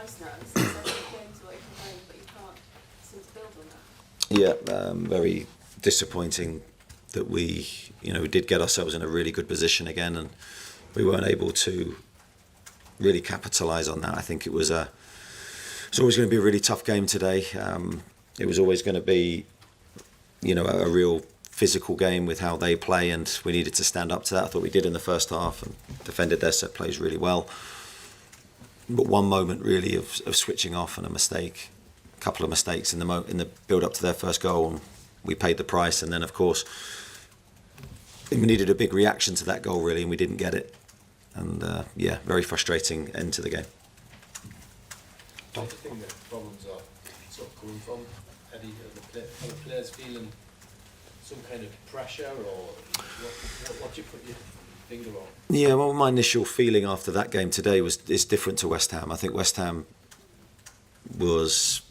twice now. This is 7 games away from home, but you can't seem to build on that. Yeah, very disappointing that we did get ourselves in a really good position again, and we weren't able to really capitalise on that. I think it's always going to be a really tough game today. It was always going to be, a real physical game with how they play, and we needed to stand up to that. I thought we did in the first half and defended their set plays really well. But one moment really of switching off and a couple of mistakes in the build up to their first goal, and we paid the price. And then of course we needed a big reaction to that goal really, and we didn't get it. And very frustrating end to the game. Do you think that problems are sort of coming from, Eddie, are the players feeling some kind of pressure, or what do you put your finger on? Yeah, well, my initial feeling after that game today is different to West Ham. I think West Ham was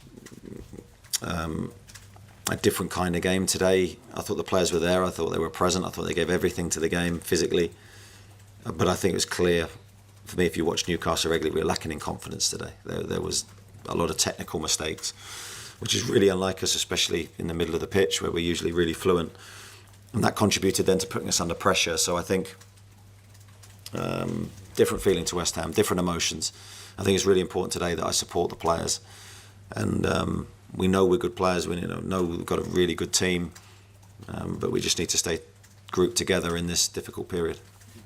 a different kind of game today. I thought the players were there. I thought they were present. I thought they gave everything to the game physically. But I think it was clear for me, if you watch Newcastle regularly, we were lacking in confidence today. There was a lot of technical mistakes, which is really unlike us, especially in the middle of the pitch where we're usually really fluent. And that contributed then to putting us under pressure. So I think different feeling to West Ham, different emotions. I think it's really important today that I support the players. And we know we're good players. We know we've got a really good team. But we just need to stay grouped together in this difficult period.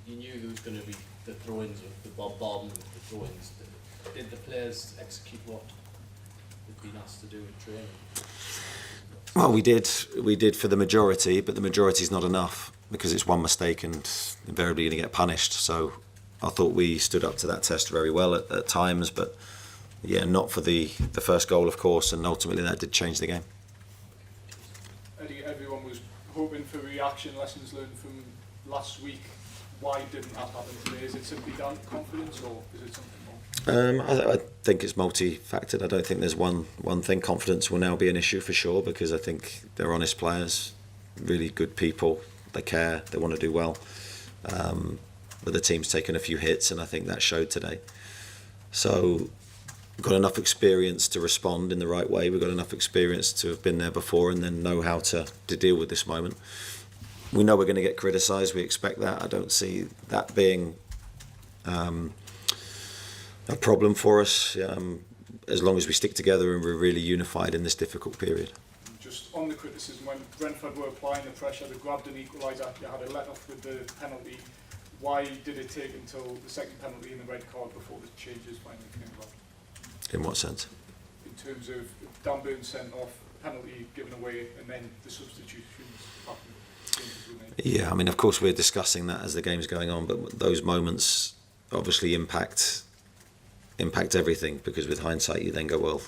You knew there was going to be the throw-ins with the Bob and the throw-ins. Did the players execute what they'd been asked to do in training? Well, we did for the majority, but the majority is not enough because it's one mistake and invariably going to get punished. So I thought we stood up to that test very well at times, but yeah, not for the first goal, of course, and ultimately that did change the game. Eddie, everyone was hoping for reaction, lessons learned from last week. Why didn't that happen today? Is it simply down to confidence, or is it something more? I think it's multi-factored. I don't think there's one thing. Confidence will now be an issue for sure, because I think they're honest players, really good people. They care, they want to do well. But the team's taken a few hits, and I think that showed today. So we've got enough experience to respond in the right way. We've got enough experience to have been there before and then know how to deal with this moment. We know we're going to get criticised. We expect that. I don't see that being a problem for us, as long as we stick together and we're really unified in this difficult period. Just on the criticism, when Brentford were applying the pressure, they grabbed an equaliser, you had a let-off with the penalty. Why did it take until the second penalty and the red card before the changes finally came about? In what sense? In terms of Dan Burn sent off, penalty given away, and then the substitutions happened. Yeah, I mean, of course we're discussing that as the game's going on, but those moments obviously impact everything, because with hindsight you then go, well,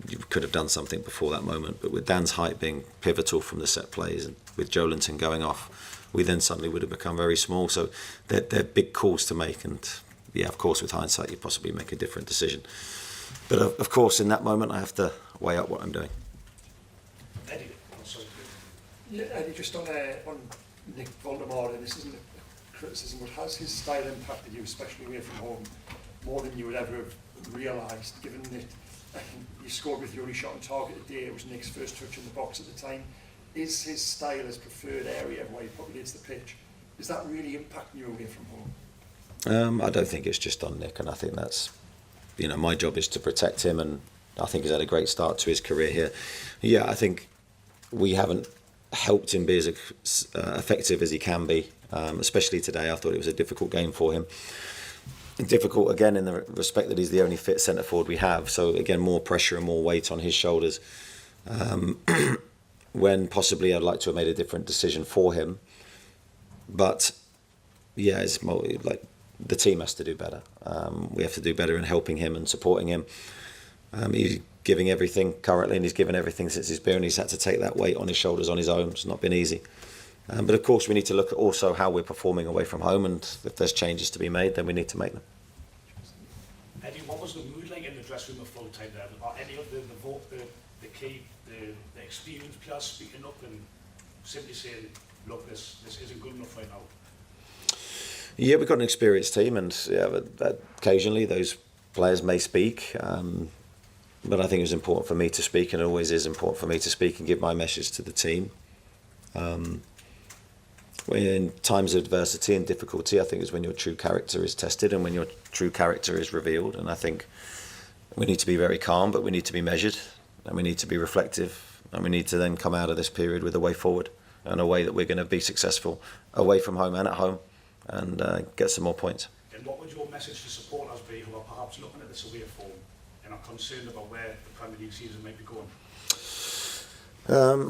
you could have done something before that moment. But with Dan's height being pivotal from the set plays, and with Joelinton going off, we then suddenly would have become very small. So they're big calls to make, and yeah, of course with hindsight you possibly make a different decision. But of course in that moment I have to weigh up what I'm doing. Eddie, yeah, Eddie, just on Nick Voldemort, and this isn't a criticism, but has his style impacted you, especially away from home, more than you would ever have realised, given that you scored with your only shot on target today? It was Nick's first touch in the box at the time. Is his style his preferred area where he populates the pitch? Is that really impacting you away from home? I don't think it's just on Nick, and I think that's, my job is to protect him, and I think he's had a great start to his career here. Yeah, I think we haven't helped him be as effective as he can be, especially today. I thought it was a difficult game for him. Difficult again in the respect that he's the only fit centre forward we have, so again more pressure and more weight on his shoulders, when possibly I'd like to have made a different decision for him. But yeah, it's like the team has to do better. We have to do better in helping him and supporting him. He's giving everything currently, and he's given everything since he's been, and he's had to take that weight on his shoulders on his own. It's not been easy. But of course we need to look at also how we're performing away from home, and if there's changes to be made, then we need to make them. Eddie, what was the mood like in the dressing room at full time there? Are any of the key, the experienced players speaking up and simply saying, look, this isn't good enough right now? Yeah, we've got an experienced team, and yeah, occasionally those players may speak, but I think it was important for me to speak, and it always is important for me to speak and give my message to the team. In times of adversity and difficulty, I think is when your true character is tested and when your true character is revealed. And I think we need to be very calm, but we need to be measured, and we need to be reflective, and we need to then come out of this period with a way forward and a way that we're going to be successful away from home and at home, and get some more points. And what would your message to supporters be who are perhaps looking at this away form and are concerned about where the Premier League season might be going?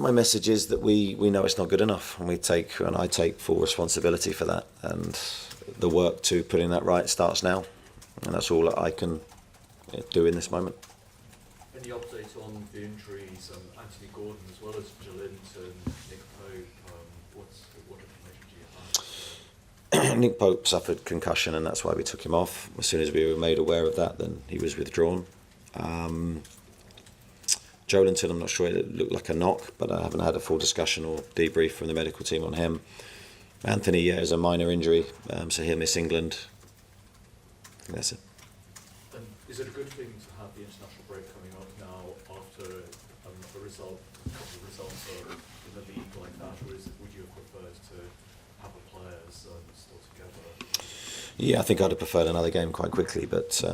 My message is that we know it's not good enough, and I take full responsibility for that, and the work to putting that right starts now, and that's all that I can do in this moment. Any updates on the injuries, Anthony Gordon as well as Joelinton, Nick Pope, what information do you have? Nick Pope suffered concussion, and that's why we took him off. As soon as we were made aware of that, then he was withdrawn. Joelinton, I'm not sure, it looked like a knock, but I haven't had a full discussion or debrief from the medical team on him. Anthony, yeah, is a minor injury, so he'll miss England. I think that's it. And is it a good thing to have the international break coming up now after a couple of results in the league like that, or would you have preferred to have the players still together? Yeah, I think I'd have preferred another game quite quickly, but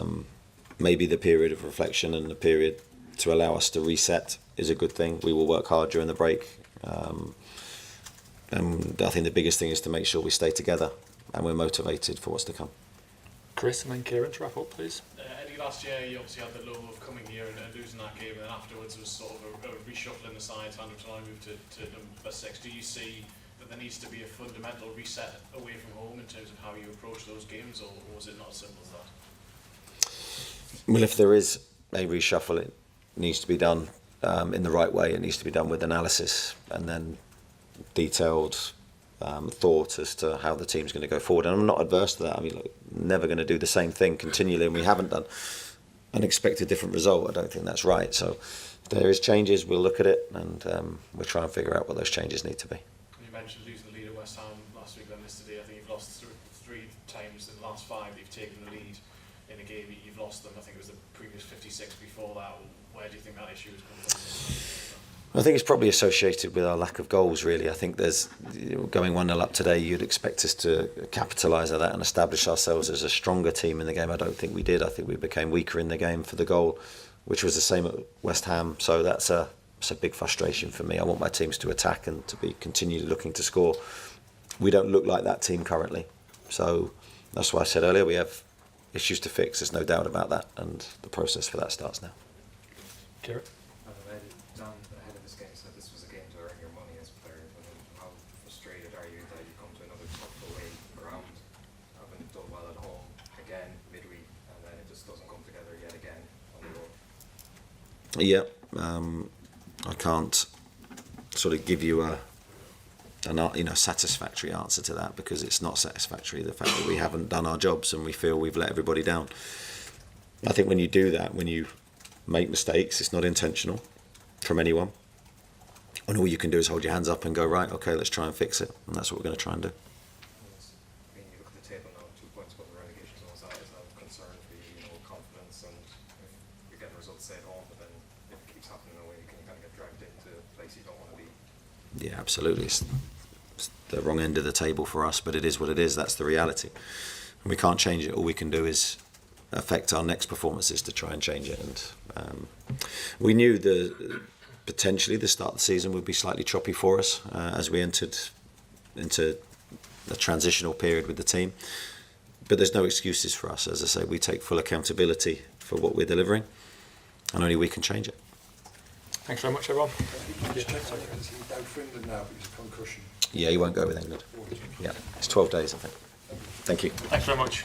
maybe the period of reflection and the period to allow us to reset is a good thing. We will work hard during the break, and I think the biggest thing is to make sure we stay together and we're motivated for what's to come. Chris and then Kieran to wrap up, please. Eddie, last year you obviously had the low of coming here and losing that game, and then afterwards it was sort of a reshuffling the sides, and until I moved to number 6. Do you see that there needs to be a fundamental reset away from home in terms of how you approach those games, or was it not as simple as that? Well, if there is a reshuffle, it needs to be done in the right way. It needs to be done with analysis and then detailed thought as to how the team's going to go forward. And I'm not adverse to that. I mean, look, never going to do the same thing continually, and we haven't done and expect a different result. I don't think that's right. So if there is changes, we'll look at it, and we'll try and figure out what those changes need to be. You mentioned losing the lead at West Ham last week, then yesterday. I think you've lost three times in the last 5 that you've taken the lead in a game. You've lost them. I think it was the previous 56 before that. Where do you think that issue has come from? I think it's probably associated with our lack of goals, really. I think there's, going 1-0 up today, you'd expect us to capitalise on that and establish ourselves as a stronger team in the game. I don't think we did. I think we became weaker in the game for the goal, which was the same at West Ham. So that's a big frustration for me. I want my teams to attack and to be continually looking to score. We don't look like that team currently. So that's why I said earlier, we have issues to fix. There's no doubt about that, and the process for that starts now. Kieran? Dan, ahead of this game, said this was a game to earn your money as players. How frustrated are you that you come to another tough away ground, having done well at home again midweek, and then it just doesn't come together yet again on the road? Yeah, I can't sort of give you a satisfactory answer to that, because it's not satisfactory. The fact that we haven't done our jobs and we feel we've let everybody down. I think when you do that, when you make mistakes, it's not intentional from anyone, and all you can do is hold your hands up and go, right, okay, let's try and fix it, and that's what we're going to try and do. I mean, you look at the table now, 2 points above the relegation zone. Is that a concern for you, confidence, and if you're getting results at home, but then if it keeps happening away, you can kind of get dragged into a place you don't want to be? Yeah, absolutely. It's the wrong end of the table for us, but it is what it is. That's the reality, and we can't change it. All we can do is affect our next performances to try and change it. And we knew potentially the start of the season would be slightly choppy for us as we entered into a transitional period with the team. But there's no excuses for us. As I say, we take full accountability for what we're delivering, and only we can change it. Thanks very much, everyone. Just check so I can see down for England now because of concussion. Yeah, he won't go with England. Yeah, it's 12 days, I think. Thank you. Thanks very much.